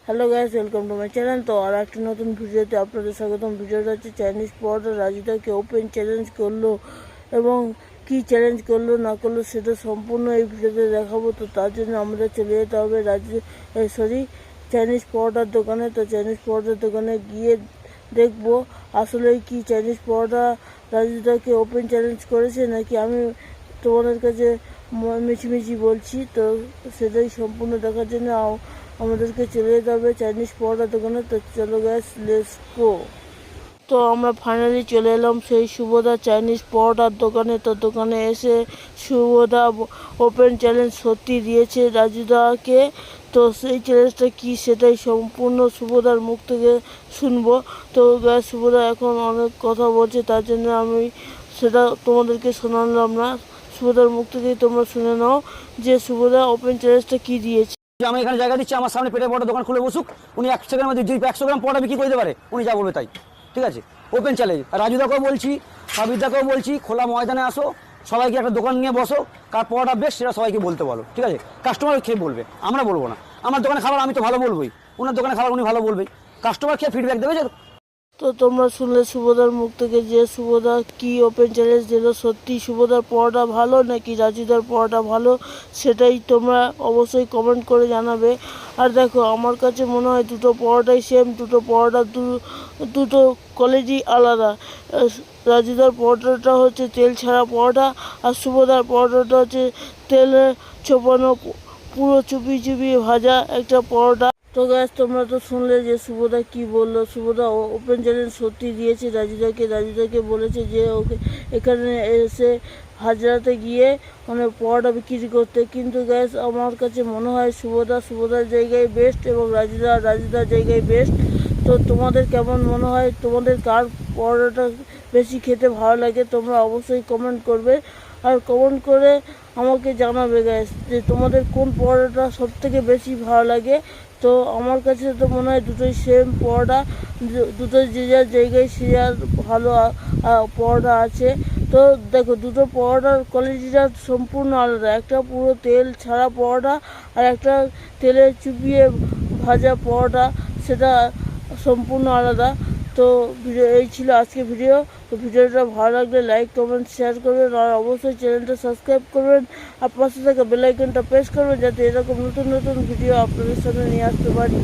Hello guys, welcome to my channel. তো আর একটা নতুন ভিডিওতে আপনাদের স্বাগতম। ভিডিওটা হচ্ছে চাইনিজ পরোটা রাজিদাকে ওপেন চ্যালেঞ্জ করলো এবং কি চ্যালেঞ্জ করলো না করলো সেটা সম্পূর্ণ এই ভিডিওতে দেখাবো। তো তার জন্য আমাদের চলে যেতে হবে চাইনিজ পরোটার দোকানে। তো চাইনিজ পরোটার দোকানে গিয়ে দেখবো আসলে কি চাইনিজ পরোটা রাজিদাকে ওপেন চ্যালেঞ্জ করেছে নাকি আমি তোমাদের কাছে মিছিমিছি বলছি। তো সেটাই সম্পূর্ণ দেখার জন্য আমাদেরকে চলে যেতে হবে চাইনিজ পরোটা দোকানে। তো চলো গ্যাস, লেটস গো। তো আমরা ফাইনালি চলে এলাম সেই শুভদা চাইনিজ পরোটার দোকানে। তো দোকানে এসে শুভদা ওপেন চ্যালেঞ্জ সত্যি দিয়েছে রাজুদাকে। তো সেই চ্যালেঞ্জটা কি সেটাই সম্পূর্ণ শুভদার মুখ থেকে শুনবো। তো গ্যাস, শুভদা এখন অনেক কথা বলছে, তার জন্য আমি সেটা তোমাদেরকে শোনালাম না। শুভদার মুখ থেকেই তোমরা শুনে নাও যে শুভদা ওপেন চ্যালেঞ্জটা কি দিয়েছে। আমি এখানে জায়গা দিচ্ছি, আমার সামনে পেটে পরোটা দোকান খুলে বসুক। উনি 1 সেকেন্ডের মধ্যে 100 গ্রাম পরোটা বিক্রি করে দিতে পারে, উনি যা বলবে তাই। ঠিক আছে, ওপেন চ্যালেঞ্জ। রাজুদাকেও বলছি, সাবিদাকেও বলছি, খোলা ময়দানে আসো, সবাইকে একটা দোকান নিয়ে বসো, কার পরোটা বেশ সেটা সবাইকে বলতে বলো। ঠিক আছে, কাস্টমার খেয়ে বলবে, আমরা বলবো না। আমার দোকানে খাবার আমি তো ভালো বলবোই, ওনার দোকানে খাবার উনি ভালো বলবেই। কাস্টমার খেয়ে ফিডব্যাক দেবে যে। তো তোমরা শুনলে শুভদার মুখ থেকে যে শুভদা কি ওপেন চ্যালেঞ্জ দিল। সত্যি শুভদার পরোটা ভালো নাকি রাজুদার পরোটা ভালো, সেটাই তোমরা অবশ্যই কমেন্ট করে জানাবে। আর দেখো, আমার কাছে মনে হয় দুটো পরোটাই সেম, দুটো পরোটা দুটো কোয়ালিটি আলাদা। রাজুদার পরোটাটা হচ্ছে তেল ছাড়া পরোটা, আর শুভদার পরোটাটা হচ্ছে তেলে ছোপানো পুরো চুপি চুপি ভাজা একটা পরোটা। তো গ্যাস, তোমরা তো শুনলে যে শুভদা কি বললো। শুভদা ওপেন চ্যালেঞ্জ সত্যি দিয়েছে রাজুদাকে বলেছে যে ওকে এখানে এসে হাজরাতে গিয়ে মানে পরোটা বিক্রি করতে। কিন্তু গ্যাস, আমার কাছে মনে হয় শুভদার জায়গায় বেস্ট এবং রাজুদার জায়গায় বেস্ট। তো তোমাদের কেমন মনে হয়, তোমাদের কার পরোটাটা বেশি খেতে ভালো লাগে, তোমরা অবশ্যই কমেন্ট করবে। আর কমেন্ট করে আমাকে জানাবে গ্যাস যে তোমাদের কোন পরোটা সবথেকে বেশি ভালো লাগে। তো আমার কাছে তো মনে হয় দুটোই সেম পরোটা, দুটো যে যার জায়গায় সে যার ভালো পরোটা আছে। তো দেখো, দুটো পরোটার কোয়ালিটিটা সম্পূর্ণ আলাদা। একটা পুরো তেল ছাড়া পরোটা আর একটা তেলে চুপিয়ে ভাজা পরোটা, সেটা সম্পূর্ণ আলাদা। তো এই ছিল আজকে ভিডিও। তো ভিডিওটা ভালো লাগলে লাইক, কমেন্ট, শেয়ার করবেন আর অবশ্যই চ্যানেলটা সাবস্ক্রাইব করবেন আর পাশে থাকা বেল আইকনটা প্রেস করবেন যাতে এরকম নতুন নতুন ভিডিও আপনাদের সামনে নিয়ে আসতে পারি।